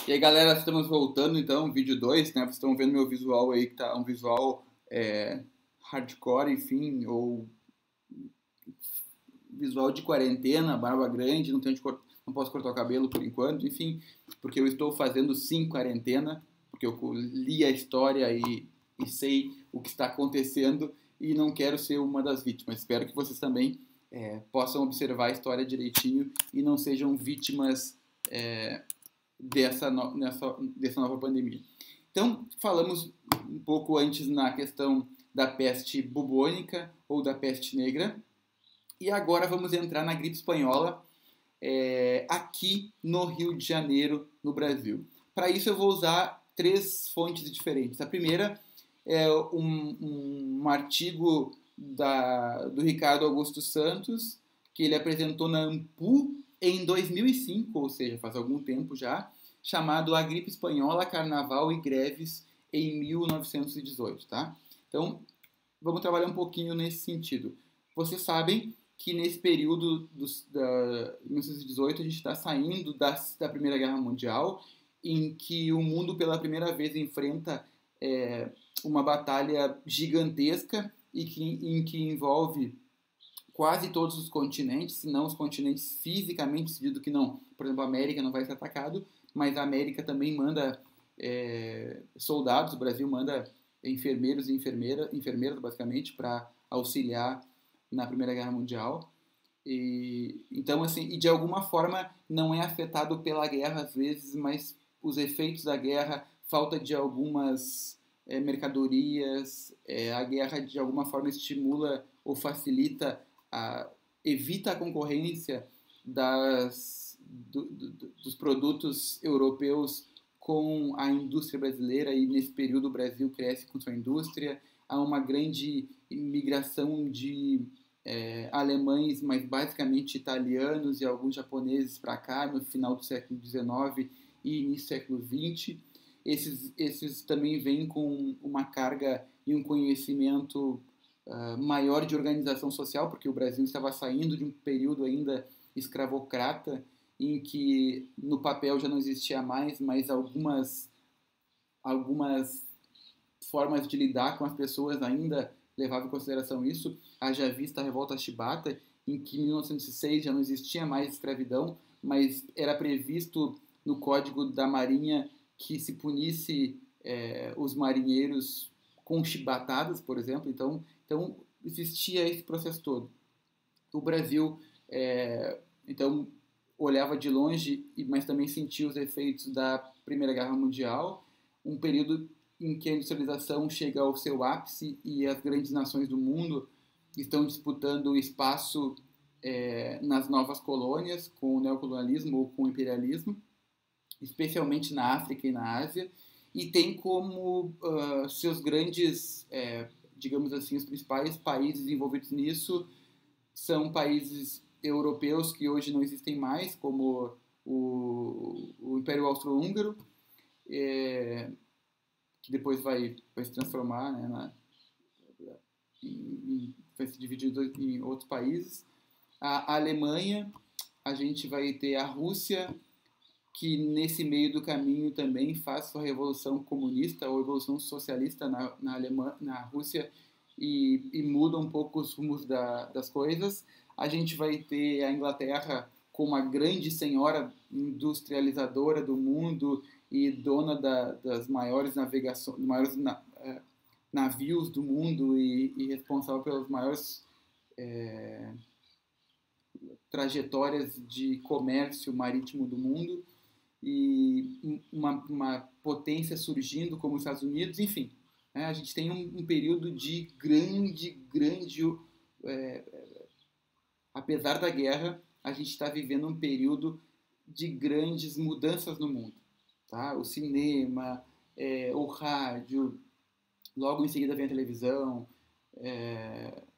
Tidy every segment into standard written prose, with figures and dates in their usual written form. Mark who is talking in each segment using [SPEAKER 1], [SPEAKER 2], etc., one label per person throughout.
[SPEAKER 1] E aí, galera, estamos voltando então, vídeo 2, né? Vocês estão vendo meu visual aí, que tá um visual hardcore, enfim, ou visual de quarentena, barba grande, não posso cortar o cabelo por enquanto, enfim, porque eu estou fazendo sim quarentena, porque eu li a história e sei o que está acontecendo e não quero ser uma das vítimas. Espero que vocês também possam observar a história direitinho e não sejam vítimas dessa nova pandemia. Então, falamos um pouco antes na questão da peste bubônica ou da peste negra, e agora vamos entrar na gripe espanhola aqui no Rio de Janeiro, no Brasil. Para isso eu vou usar 3 fontes diferentes. A primeira é um artigo do Ricardo Augusto Santos, que ele apresentou na AMPU em 2005, ou seja, faz algum tempo já, chamado A Gripe Espanhola, Carnaval e Greves em 1918, tá? Então, vamos trabalhar um pouquinho nesse sentido. Vocês sabem que nesse período de 1918 a gente está saindo da Primeira Guerra Mundial, em que o mundo pela primeira vez enfrenta uma batalha gigantesca em que envolve quase todos os continentes, se não os continentes fisicamente, decidido que não. Por exemplo, a América não vai ser atacado, mas a América também manda soldados, o Brasil manda enfermeiros e enfermeiras, basicamente, para auxiliar na Primeira Guerra Mundial. Então, assim, e de alguma forma não é afetado pela guerra às vezes, mas os efeitos da guerra, falta de algumas mercadorias, a guerra de alguma forma estimula ou facilita, evita a concorrência dos produtos europeus com a indústria brasileira, e nesse período o Brasil cresce com sua indústria. Há uma grande imigração de alemães, mas basicamente italianos e alguns japoneses para cá no final do século XIX e início do século XX. Esses também vêm com uma carga e um conhecimento maior de organização social, porque o Brasil estava saindo de um período ainda escravocrata, em que no papel já não existia mais, mas algumas formas de lidar com as pessoas ainda levavam em consideração isso. Haja vista a Revolta Chibata, em que em 1906 já não existia mais escravidão, mas era previsto no Código da Marinha que se punisse os marinheiros com chibatadas, por exemplo. Então existia esse processo todo. O Brasil, então, olhava de longe, mas também sentia os efeitos da Primeira Guerra Mundial, um período em que a industrialização chega ao seu ápice e as grandes nações do mundo estão disputando o espaço nas novas colônias, com o neocolonialismo ou com o imperialismo, especialmente na África e na Ásia, e tem como seus grandes, digamos assim, os principais países envolvidos nisso são países europeus que hoje não existem mais, como o Império Austro-Húngaro, que depois vai se transformar, né, vai se dividir em outros países. A Alemanha, a gente vai ter a Rússia, que nesse meio do caminho também faz sua revolução comunista ou revolução socialista na Rússia e muda um pouco os rumos das coisas. A gente vai ter a Inglaterra como a grande senhora industrializadora do mundo e dona das maiores navegações, navios do mundo e responsável pelas maiores trajetórias de comércio marítimo do mundo, e uma potência surgindo como os Estados Unidos, enfim. A gente tem um período de grande, apesar da guerra, a gente está vivendo um período de grandes mudanças no mundo. Tá? O cinema, o rádio, logo em seguida vem a televisão,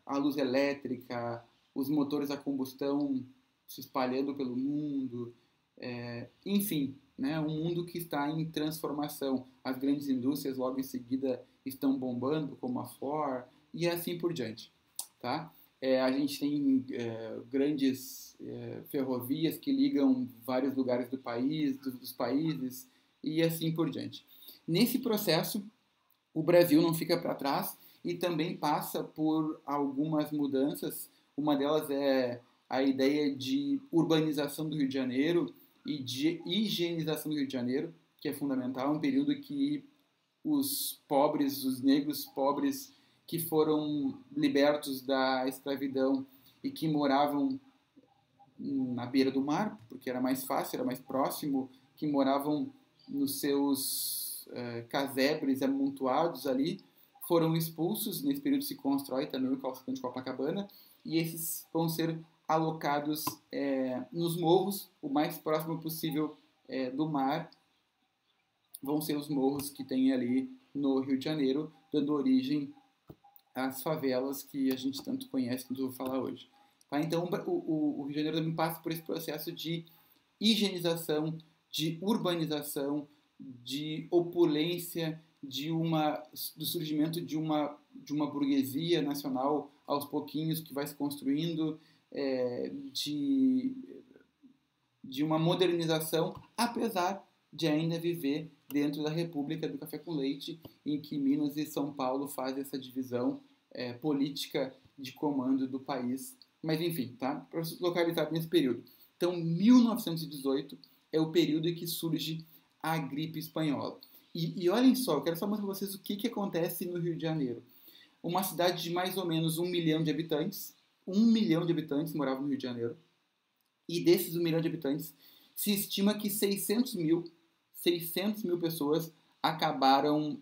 [SPEAKER 1] a luz elétrica, os motores a combustão se espalhando pelo mundo, enfim, né? Um mundo que está em transformação. As grandes indústrias logo em seguida estão bombando, como a Ford, e assim por diante. Tá? A gente tem grandes ferrovias que ligam vários lugares dos países, e assim por diante. Nesse processo, o Brasil não fica para trás e também passa por algumas mudanças. Uma delas é a ideia de urbanização do Rio de Janeiro e de higienização do Rio de Janeiro, que é fundamental, um período que os pobres, os negros pobres que foram libertos da escravidão e que moravam na beira do mar, porque era mais fácil, era mais próximo, que moravam nos seus casebres amontoados ali, foram expulsos. Nesse período se constrói também o calçadão de Copacabana, e esses vão ser alocados nos morros, o mais próximo possível do mar, vão ser os morros que tem ali no Rio de Janeiro, dando origem às favelas que a gente tanto conhece, que eu vou falar hoje. Tá? Então, o Rio de Janeiro também passa por esse processo de higienização, de urbanização, de opulência, do surgimento de uma burguesia nacional aos pouquinhos que vai se construindo, de uma modernização, apesar de ainda viver dentro da República do Café com Leite, em que Minas e São Paulo fazem essa divisão política de comando do país. Mas enfim, tá? Para se localizar nesse período. Então, 1918 é o período em que surge a gripe espanhola. E olhem só, eu quero só mostrar para vocês o que acontece no Rio de Janeiro. Uma cidade de mais ou menos 1 milhão de habitantes. 1 milhão de habitantes moravam no Rio de Janeiro. E desses 1 milhão de habitantes, se estima que 600 mil pessoas acabaram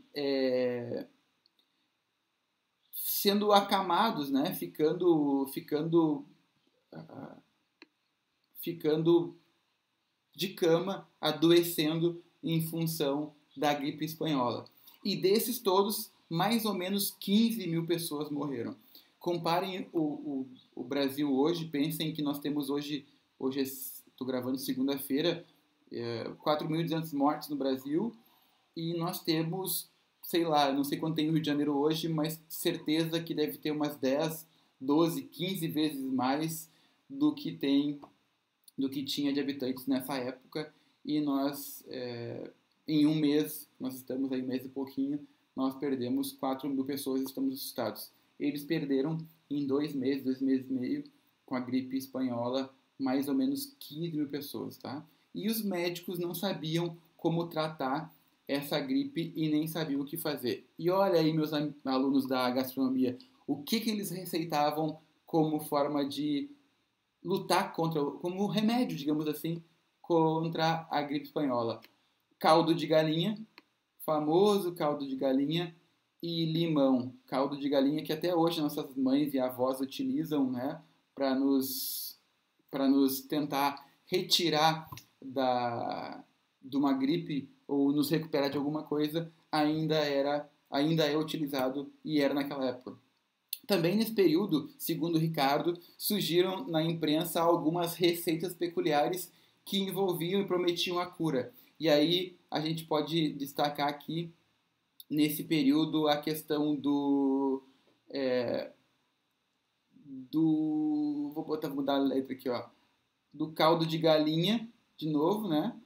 [SPEAKER 1] sendo acamados, né? Ficando de cama, adoecendo em função da gripe espanhola. E desses todos, mais ou menos 15 mil pessoas morreram. Comparem o Brasil hoje, pensem que nós temos hoje estou gravando segunda-feira, 4.200 mortes no Brasil, e nós temos, sei lá, não sei quanto tem no Rio de Janeiro hoje, mas certeza que deve ter umas 10, 12, 15 vezes mais do que tinha de habitantes nessa época, e nós, em um mês, nós estamos aí, mês e pouquinho, nós perdemos 4 mil pessoas e estamos assustados. Eles perderam em 2 meses e meio, com a gripe espanhola, mais ou menos 15 mil pessoas, tá? E os médicos não sabiam como tratar essa gripe e nem sabiam o que fazer. E olha aí, meus alunos da gastronomia, o que eles receitavam como forma de lutar como remédio, digamos assim, contra a gripe espanhola. Caldo de galinha, famoso caldo de galinha, e limão. Caldo de galinha que até hoje nossas mães e avós utilizam, né, para nos tentar retirar de uma gripe ou nos recuperar de alguma coisa, ainda é utilizado e era naquela época. Também nesse período, segundo Ricardo, surgiram na imprensa algumas receitas peculiares que envolviam e prometiam a cura. E aí a gente pode destacar aqui, nesse período, a questão vou mudar a letra aqui, ó, do caldo de galinha, de novo, né?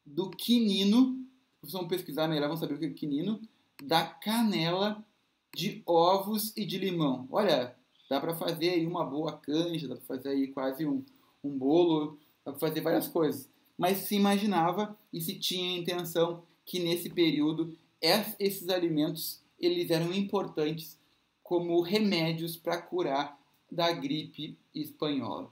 [SPEAKER 1] Do quinino, vocês vão pesquisar melhor, vão saber o que é quinino, da canela, de ovos e de limão. Olha, dá para fazer aí uma boa canja, dá para fazer aí quase um bolo, dá para fazer várias coisas. Mas se imaginava e se tinha a intenção que nesse período esses alimentos eles eram importantes como remédios para curar da gripe espanhola.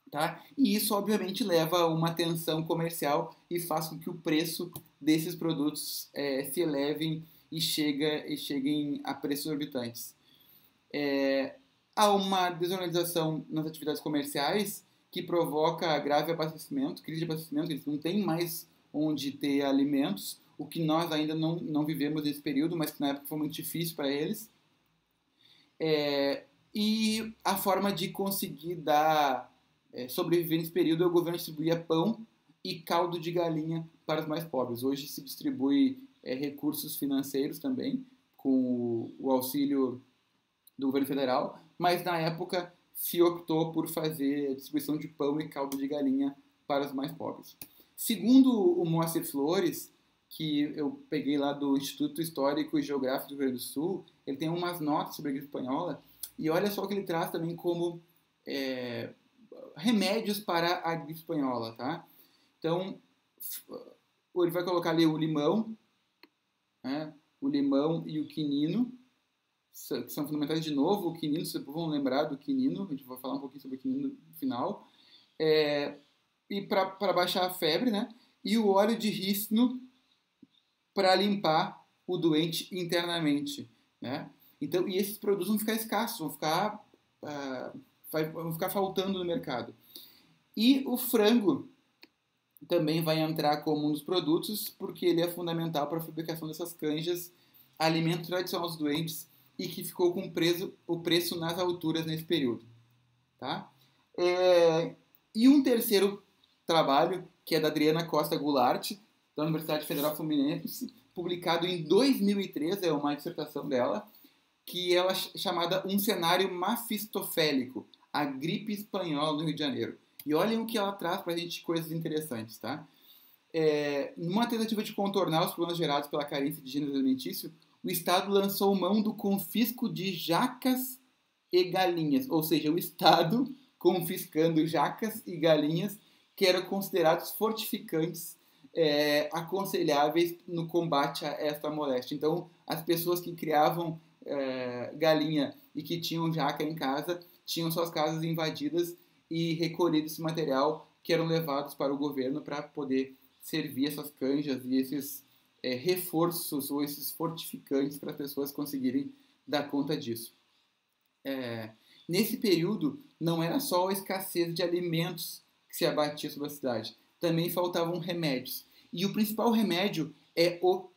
[SPEAKER 1] Tá? E isso, obviamente, leva a uma tensão comercial e faz com que o preço desses produtos se elevem e cheguem a preços exorbitantes. Há uma desorganização nas atividades comerciais que provoca grave abastecimento, crise de abastecimento, eles não têm mais onde ter alimentos, o que nós ainda não vivemos nesse período, mas que na época foi muito difícil para eles. E a forma de conseguir sobreviver nesse período é o governo distribuía pão e caldo de galinha para os mais pobres. Hoje se distribui recursos financeiros também, com o auxílio do governo federal, mas na época se optou por fazer a distribuição de pão e caldo de galinha para os mais pobres. Segundo o Moacir Flores, que eu peguei lá do Instituto Histórico e Geográfico do Rio Grande do Sul, ele tem umas notas sobre a gripe espanhola, e olha só o que ele traz também como é, remédios para a gripe espanhola, tá? Então, ele vai colocar ali o limão, né? O limão e o quinino, que são fundamentais de novo. O quinino, vocês vão lembrar do quinino, a gente vai falar um pouquinho sobre o quinino no final. E para baixar a febre, né? E o óleo de rícino para limpar o doente internamente, né? Então, e esses produtos vão ficar escassos, vão ficar faltando no mercado. E o frango também vai entrar como um dos produtos, porque ele é fundamental para a fabricação dessas canjas, alimento tradicional dos doentes e que ficou com o preço nas alturas nesse período. Tá? E um terceiro trabalho, que é da Adriana Costa Goulart, da Universidade Federal Fluminense, publicado em 2013, é uma dissertação dela, que ela é chamada Um Cenário Mafistofélico, a gripe espanhola no Rio de Janeiro. E olhem o que ela traz para a gente, coisas interessantes, tá? Numa tentativa de contornar os problemas gerados pela carência de gênero alimentício, o Estado lançou mão do confisco de jacas e galinhas, ou seja, o Estado confiscando jacas e galinhas que eram considerados fortificantes aconselháveis no combate a esta moléstia. Então, as pessoas que criavam galinha e que tinham jaca em casa tinham suas casas invadidas e recolhido esse material que eram levados para o governo para poder servir essas canjas e esses reforços ou esses fortificantes para as pessoas conseguirem dar conta disso. Nesse período, não era só a escassez de alimentos que se abatia sobre a cidade, também faltavam remédios. E o principal remédio é o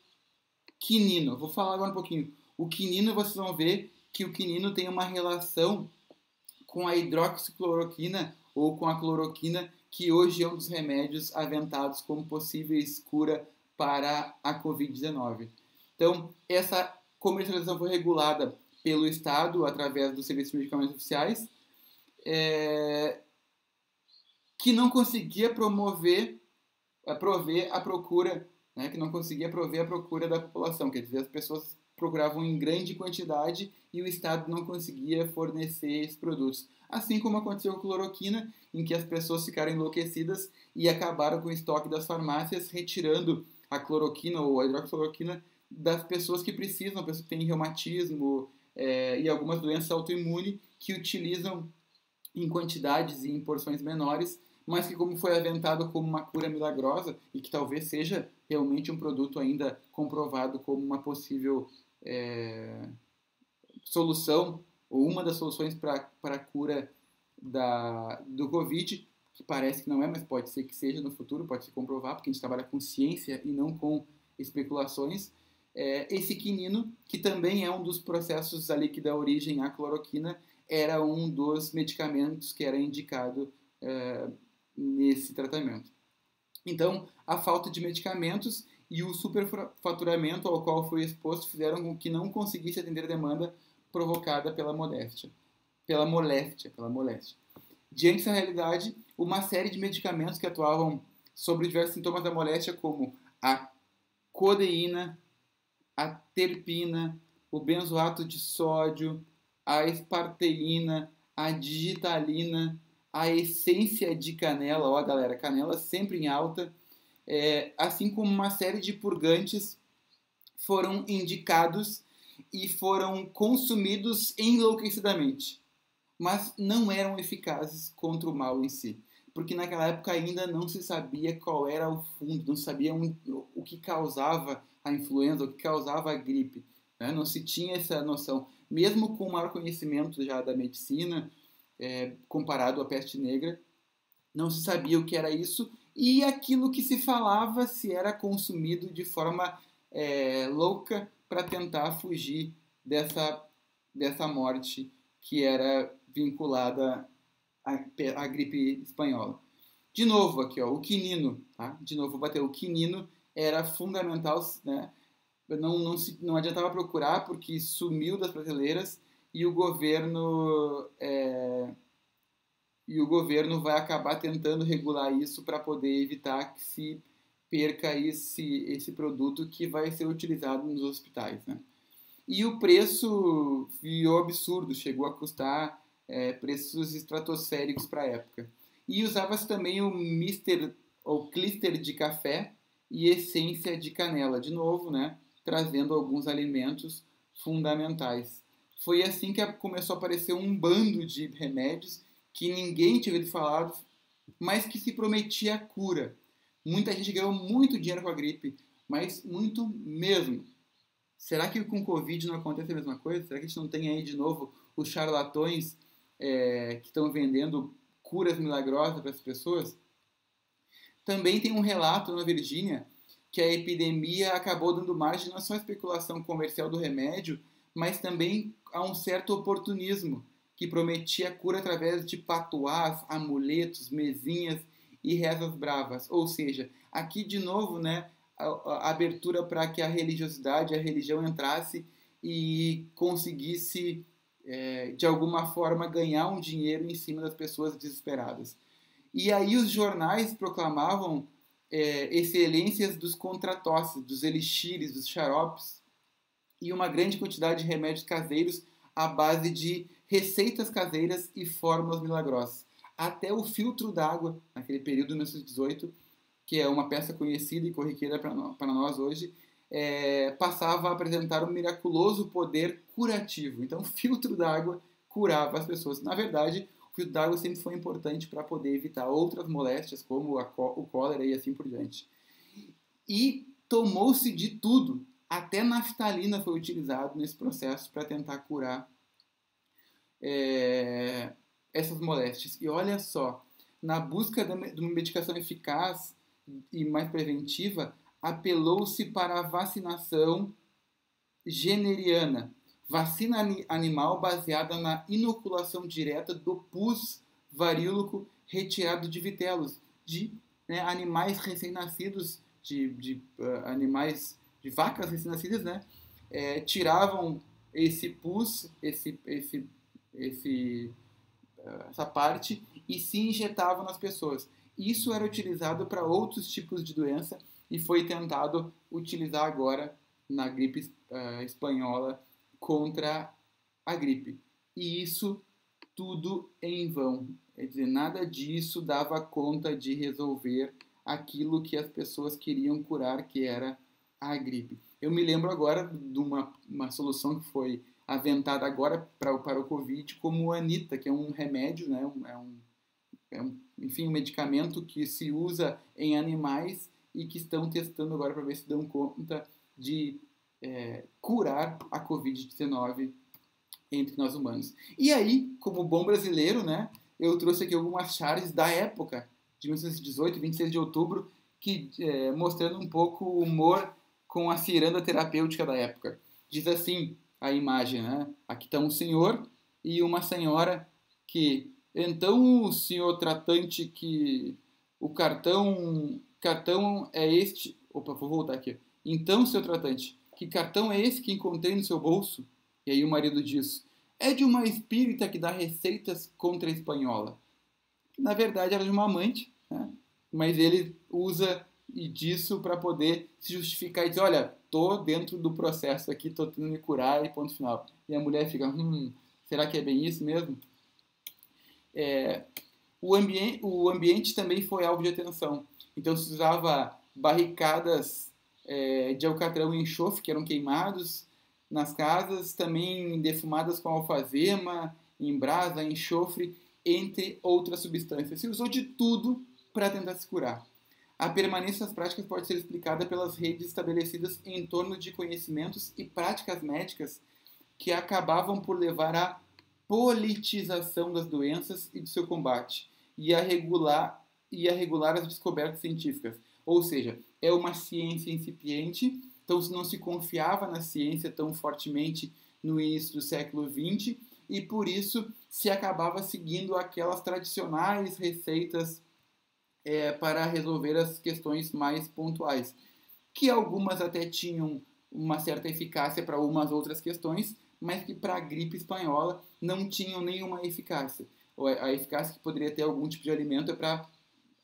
[SPEAKER 1] quinino. Vou falar agora um pouquinho. O quinino, vocês vão ver que o quinino tem uma relação com a hidroxicloroquina ou com a cloroquina, que hoje é um dos remédios aventados como possíveis cura para a Covid-19. Então, essa comercialização foi regulada pelo Estado através dos serviços de medicamentos oficiais, que não conseguia prover a procura, né, que não conseguia prover a procura da população, quer dizer, as pessoas procuravam em grande quantidade e o Estado não conseguia fornecer esses produtos. Assim como aconteceu com a cloroquina, em que as pessoas ficaram enlouquecidas e acabaram com o estoque das farmácias, retirando a cloroquina ou a hidroxicloroquina das pessoas que precisam, pessoas que têm reumatismo e algumas doenças autoimunes que utilizam em quantidades e em porções menores, mas que, como foi aventado como uma cura milagrosa e que talvez seja realmente um produto ainda comprovado como uma possível solução, ou uma das soluções para a cura do Covid, que parece que não é, mas pode ser que seja no futuro, pode se comprovar, porque a gente trabalha com ciência e não com especulações. Esse quinino, que também é um dos processos ali que dá origem à cloroquina, era um dos medicamentos que era indicado nesse tratamento. Então, a falta de medicamentos e o superfaturamento ao qual foi exposto fizeram com que não conseguisse atender a demanda provocada pela moléstia. Diante dessa realidade, uma série de medicamentos que atuavam sobre diversos sintomas da moléstia, como a codeína, a terpina, o benzoato de sódio, a esparteína, a digitalina, a essência de canela, ó galera, canela sempre em alta, assim como uma série de purgantes foram indicados e foram consumidos enlouquecidamente, mas não eram eficazes contra o mal em si, porque naquela época ainda não se sabia qual era o fundo, não sabia o que causava a influenza, o que causava a gripe, né? Não se tinha essa noção, mesmo com o maior conhecimento já da medicina, comparado à peste negra, não se sabia o que era isso, e aquilo que se falava se era consumido de forma louca para tentar fugir dessa morte que era vinculada à gripe espanhola. De novo aqui, ó, o quinino, tá? De novo, vou bater, o quinino era fundamental, né? Não adiantava procurar porque sumiu das prateleiras e o governo vai acabar tentando regular isso para poder evitar que se perca esse produto que vai ser utilizado nos hospitais, né? E o preço virou absurdo, chegou a custar preços estratosféricos para a época. E usava-se também o mister ou clister de café e essência de canela, de novo, né, trazendo alguns alimentos fundamentais. Foi assim que começou a aparecer um bando de remédios que ninguém tinha ouvido falar, mas que se prometia a cura. Muita gente ganhou muito dinheiro com a gripe, mas muito mesmo. Será que com o Covid não acontece a mesma coisa? Será que a gente não tem aí de novo os charlatões que estão vendendo curas milagrosas para as pessoas? Também tem um relato na Virgínia que a epidemia acabou dando margem não só à especulação comercial do remédio, mas também a um certo oportunismo que prometia cura através de patuás, amuletos, mesinhas e rezas bravas. Ou seja, aqui de novo, né, a abertura para que a religiosidade, a religião entrasse e conseguisse, de alguma forma, ganhar um dinheiro em cima das pessoas desesperadas. E aí os jornais proclamavam excelências dos contratosses, dos elixires, dos xaropes e uma grande quantidade de remédios caseiros à base de receitas caseiras e fórmulas milagrosas. Até o filtro d'água, naquele período de 1918, que é uma peça conhecida e corriqueira para nós hoje, passava a apresentar um miraculoso poder curativo. Então, o filtro d'água curava as pessoas. Na verdade, o filtro d'água sempre foi importante para poder evitar outras moléstias, como o cólera e assim por diante. E tomou-se de tudo. Até naftalina foi utilizado nesse processo para tentar curar essas moléstias. E olha só, na busca de uma medicação eficaz e mais preventiva, apelou-se para a vacinação generiana, vacina animal baseada na inoculação direta do pus varíolico retirado de vitelos, de animais recém-nascidos, de animais, de vacas recém-nascidas, né? Tiravam esse pus, essa parte, e se injetavam nas pessoas. Isso era utilizado para outros tipos de doença e foi tentado utilizar agora na gripe espanhola contra a gripe. E isso tudo em vão. Quer dizer, nada disso dava conta de resolver aquilo que as pessoas queriam curar, que era a gripe. Eu me lembro agora de uma solução que foi aventada agora para o Covid, como o Anita, que é um remédio, né? Enfim, um medicamento que se usa em animais e que estão testando agora para ver se dão conta de curar a Covid-19 entre nós humanos. E aí, como bom brasileiro, né, eu trouxe aqui algumas charges da época, de 1918, 26 de outubro, que, mostrando um pouco o humor com a ciranda terapêutica da época. Diz assim a imagem, né? Aqui está um senhor e uma senhora que... Então, o senhor tratante, que o cartão é este... Opa, vou voltar aqui. Então, senhor tratante, que cartão é esse que encontrei no seu bolso? E aí o marido diz: é de uma espírita que dá receitas contra a espanhola. Na verdade, era de uma amante, né? Mas ele usa disso para poder se justificar e dizer: olha, tô dentro do processo aqui, tô tentando me curar e ponto final. E a mulher fica: será que é bem isso mesmo? O ambiente também foi alvo de atenção. Então se usava barricadas de alcatrão e enxofre, que eram queimados nas casas, também defumadas com alfazema, em brasa, enxofre, entre outras substâncias. Se usou de tudo para tentar se curar. A permanência das práticas pode ser explicada pelas redes estabelecidas em torno de conhecimentos e práticas médicas que acabavam por levar à politização das doenças e do seu combate e a regular as descobertas científicas. Ou seja, é uma ciência incipiente, então não se confiava na ciência tão fortemente no início do século XX e por isso se acabava seguindo aquelas tradicionais receitas para resolver as questões mais pontuais, que algumas até tinham uma certa eficácia para umas outras questões, mas que para a gripe espanhola não tinham nenhuma eficácia. A eficácia que poderia ter algum tipo de alimento é para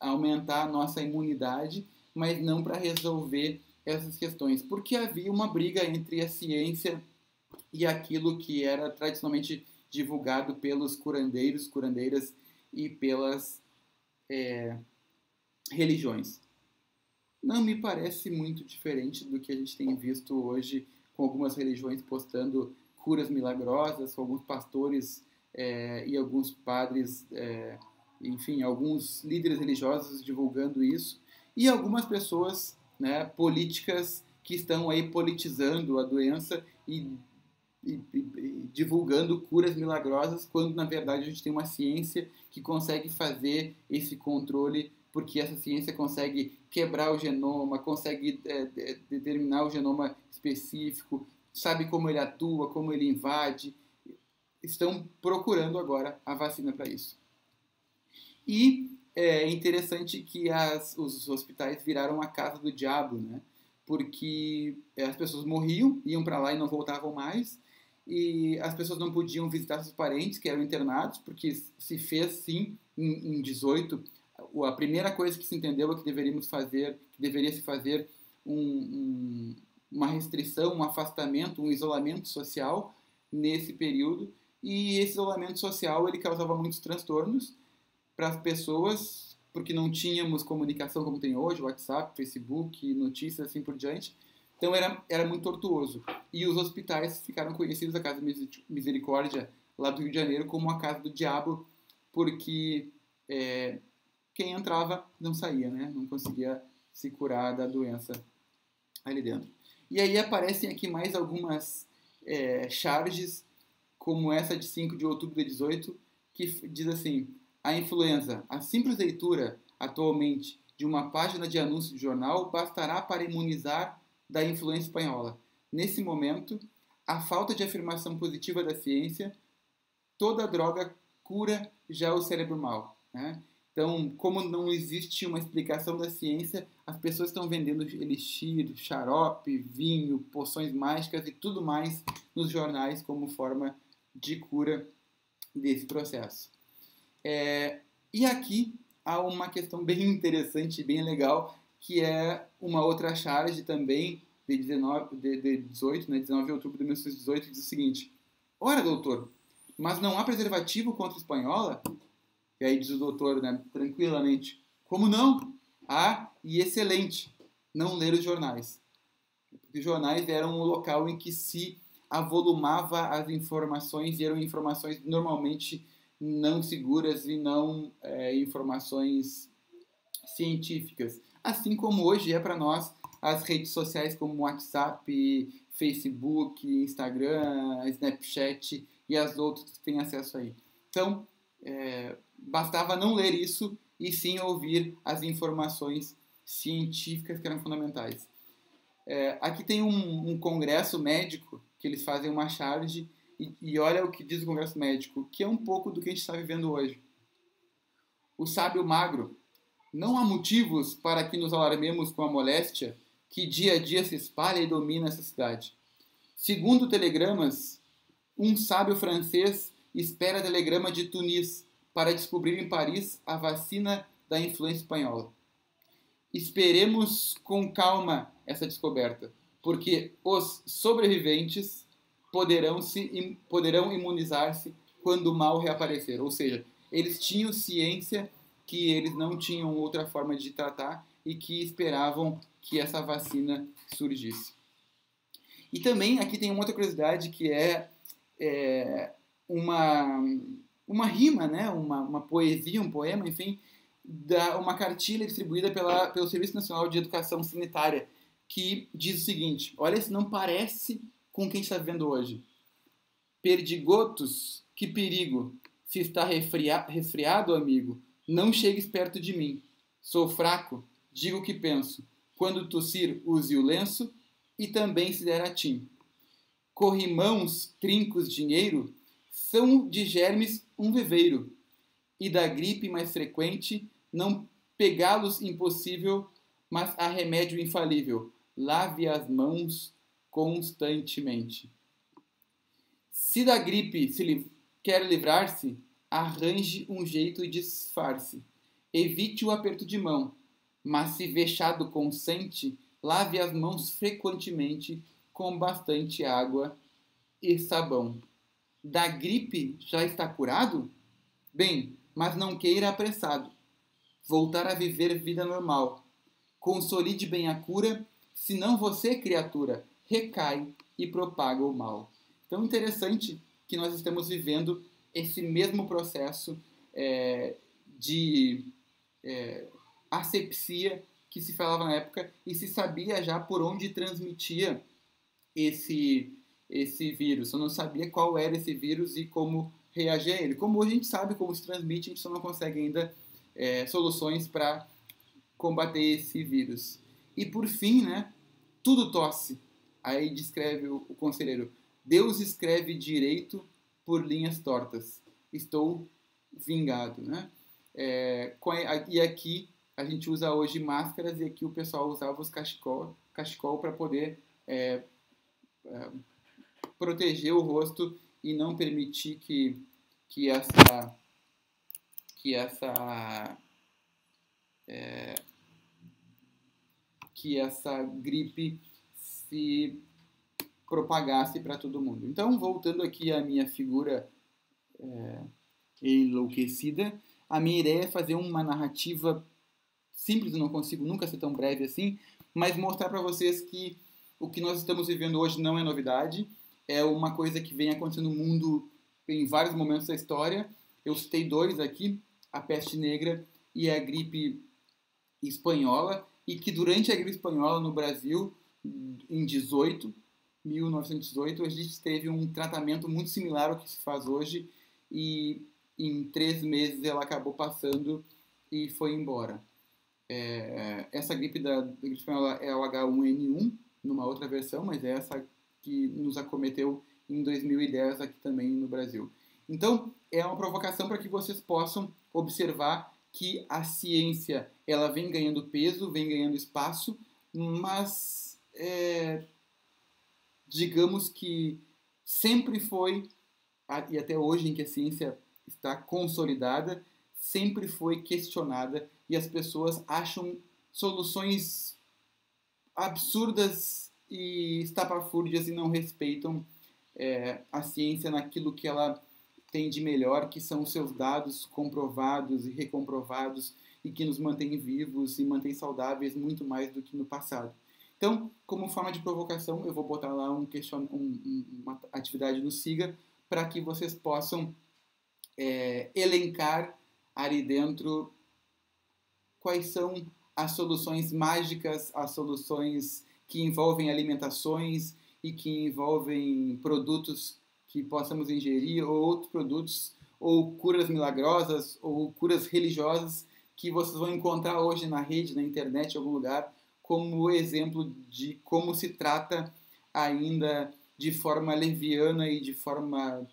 [SPEAKER 1] aumentar a nossa imunidade, mas não para resolver essas questões, porque havia uma briga entre a ciência e aquilo que era tradicionalmente divulgado pelos curandeiros, curandeiras e pelas religiões. Não me parece muito diferente do que a gente tem visto hoje com algumas religiões postando curas milagrosas, com alguns pastores e alguns padres, enfim, alguns líderes religiosos divulgando isso, e algumas pessoas, né, políticas que estão aí politizando a doença e divulgando curas milagrosas, quando na verdade a gente tem uma ciência que consegue fazer esse controle, porque essa ciência consegue quebrar o genoma, consegue determinar o genoma específico, sabe como ele atua, como ele invade. Estão procurando agora a vacina para isso. E é interessante que os hospitais viraram a casa do diabo, né? Porque as pessoas morriam, iam para lá e não voltavam mais, e as pessoas não podiam visitar seus parentes que eram internados, porque se fez sim em 18. A primeira coisa que se entendeu é que deveríamos fazer, que deveria se fazer uma restrição, um afastamento, um isolamento social nesse período, e esse isolamento social ele causava muitos transtornos para as pessoas, porque não tínhamos comunicação como tem hoje, WhatsApp, Facebook, notícias, assim por diante. Então era muito tortuoso. E os hospitais ficaram conhecidos, a Casa Misericórdia, lá do Rio de Janeiro, como a casa do diabo, porque quem entrava não saía, né? Não conseguia se curar da doença ali dentro. E aí aparecem aqui mais algumas charges, como essa de 5 de outubro de 18, que diz assim: a influenza, a simples leitura atualmente de uma página de anúncio de jornal bastará para imunizar da influenza espanhola. Nesse momento, a falta de afirmação positiva da ciência, toda droga cura já o cérebro mal, né? Então, como não existe uma explicação da ciência, as pessoas estão vendendo elixir, xarope, vinho, poções mágicas e tudo mais nos jornais como forma de cura desse processo. E aqui há uma questão bem interessante e bem legal, que é uma outra charge também de 18, né, 19 de outubro de 1918, que diz o seguinte: ora, doutor, mas não há preservativo contra a espanhola? E aí diz o doutor, né, tranquilamente: como não? E excelente, não ler os jornais. Porque os jornais eram o local em que se avolumava as informações, e eram informações normalmente não seguras e não informações científicas. Assim como hoje é para nós as redes sociais como WhatsApp, Facebook, Instagram, Snapchat e as outras que têm acesso aí. Então, bastava não ler isso e sim ouvir as informações científicas que eram fundamentais. Aqui tem um congresso médico que eles fazem uma charge e olha o que diz o congresso médico, que é um pouco do que a gente está vivendo hoje. O sábio magro: não há motivos para que nos alarmemos com a moléstia que dia a dia se espalha e domina essa cidade. Segundo telegramas, um sábio francês espera telegrama de Tunis para descobrir em Paris a vacina da influenza espanhola. Esperemos com calma essa descoberta, porque os sobreviventes poderão imunizar-se quando o mal reaparecer. Ou seja, eles tinham ciência que eles não tinham outra forma de tratar e que esperavam que essa vacina surgisse. E também aqui tem uma outra curiosidade que uma rima, né? uma poesia, um poema, enfim, uma cartilha distribuída pelo Serviço Nacional de Educação Sanitária, que diz o seguinte: olha se não parece com o que a gente está vivendo hoje. Perdigotos, que perigo! Se está resfriado, amigo, não chegues perto de mim. Sou fraco, digo o que penso. Quando tossir, use o lenço e também se der a tim. Corrimãos, trincos, dinheiro, são de germes um viveiro. E da gripe mais frequente, não pegá-los impossível, mas há remédio infalível. Lave as mãos constantemente. Se da gripe quer livrar-se, arranje um jeito e disfarce. Evite o aperto de mão. mas se vexado consente, lave as mãos frequentemente com bastante água e sabão. Da gripe já está curado? Bem, mas não queira apressado. Voltar a viver vida normal. Consolide bem a cura, senão você, criatura, recai e propaga o mal. Então, interessante que nós estamos vivendo esse mesmo processo de asepsia que se falava na época e se sabia já por onde transmitia esse vírus. Eu não sabia qual era esse vírus e como reagir a ele. Como hoje a gente sabe como se transmite, a gente só não consegue ainda soluções para combater esse vírus. E por fim, né, tudo tosse. Aí descreve o conselheiro: Deus escreve direito por linhas tortas. Estou vingado, né? E aqui a gente usa hoje máscaras e aqui o pessoal usava os cachecol para poder proteger o rosto e não permitir que essa gripe se propagasse para todo mundo. Então, voltando aqui à minha figura enlouquecida, a minha ideia é fazer uma narrativa simples, eu não consigo nunca ser tão breve assim, mas mostrar para vocês que o que nós estamos vivendo hoje não é novidade, é uma coisa que vem acontecendo no mundo em vários momentos da história. Eu citei dois aqui, a peste negra e a gripe espanhola, e que durante a gripe espanhola no Brasil, em 1918, a gente teve um tratamento muito similar ao que se faz hoje, e em 3 meses ela acabou passando e foi embora. Essa gripe da gripe espanhola é o H1N1, numa outra versão, mas é essa que nos acometeu em 2010 aqui também no Brasil. Então, é uma provocação para que vocês possam observar que a ciência ela vem ganhando peso, vem ganhando espaço, mas digamos que sempre foi, e até hoje em que a ciência está consolidada, sempre foi questionada e as pessoas acham soluções absurdas e estapafúrdias e não respeitam a ciência naquilo que ela tem de melhor, que são os seus dados comprovados e recomprovados e que nos mantém vivos e mantém saudáveis muito mais do que no passado. Então, como forma de provocação, eu vou botar lá uma atividade no Siga para que vocês possam elencar ali dentro quais são as soluções mágicas, as soluções que envolvem alimentações e que envolvem produtos que possamos ingerir, ou outros produtos, ou curas milagrosas, ou curas religiosas que vocês vão encontrar hoje na rede, na internet, em algum lugar, como exemplo de como se trata ainda de forma leviana e de forma...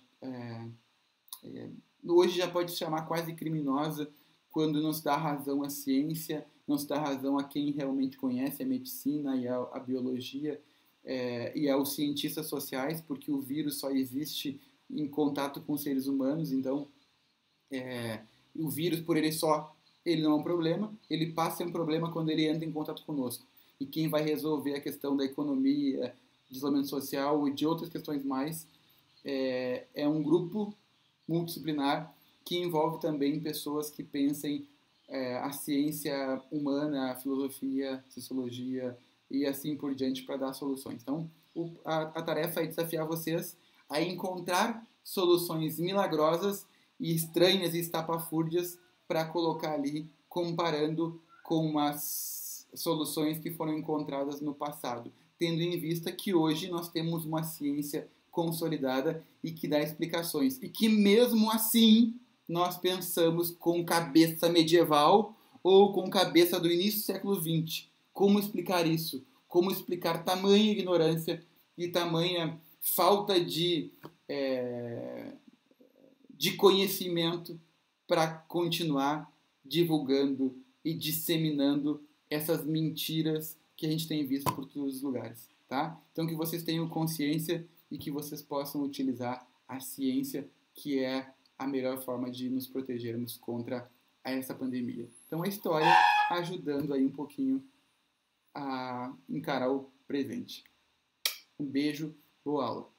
[SPEAKER 1] hoje já pode se chamar quase criminosa, quando não se dá razão à ciência, não se dá razão a quem realmente conhece a medicina e a biologia, e aos cientistas sociais, porque o vírus só existe em contato com seres humanos, então o vírus por ele só, ele não é um problema, ele passa a ser um problema quando ele entra em contato conosco. E quem vai resolver a questão da economia, de isolamento social e de outras questões mais, é um grupo multidisciplinar que envolve também pessoas que pensem a ciência humana, a filosofia, a sociologia e assim por diante para dar soluções. Então, a tarefa é desafiar vocês a encontrar soluções milagrosas e estranhas e estapafúrdias para colocar ali, comparando com as soluções que foram encontradas no passado, tendo em vista que hoje nós temos uma ciência consolidada e que dá explicações. E que mesmo assim nós pensamos com cabeça medieval ou com cabeça do início do século XX. Como explicar isso? Como explicar tamanha ignorância e tamanha falta de conhecimento para continuar divulgando e disseminando essas mentiras que a gente tem visto por todos os lugares, tá? Então que vocês tenham consciência e que vocês possam utilizar a ciência, que é a melhor forma de nos protegermos contra essa pandemia. Então a história ajudando aí um pouquinho a encarar o presente. Um beijo, boa aula.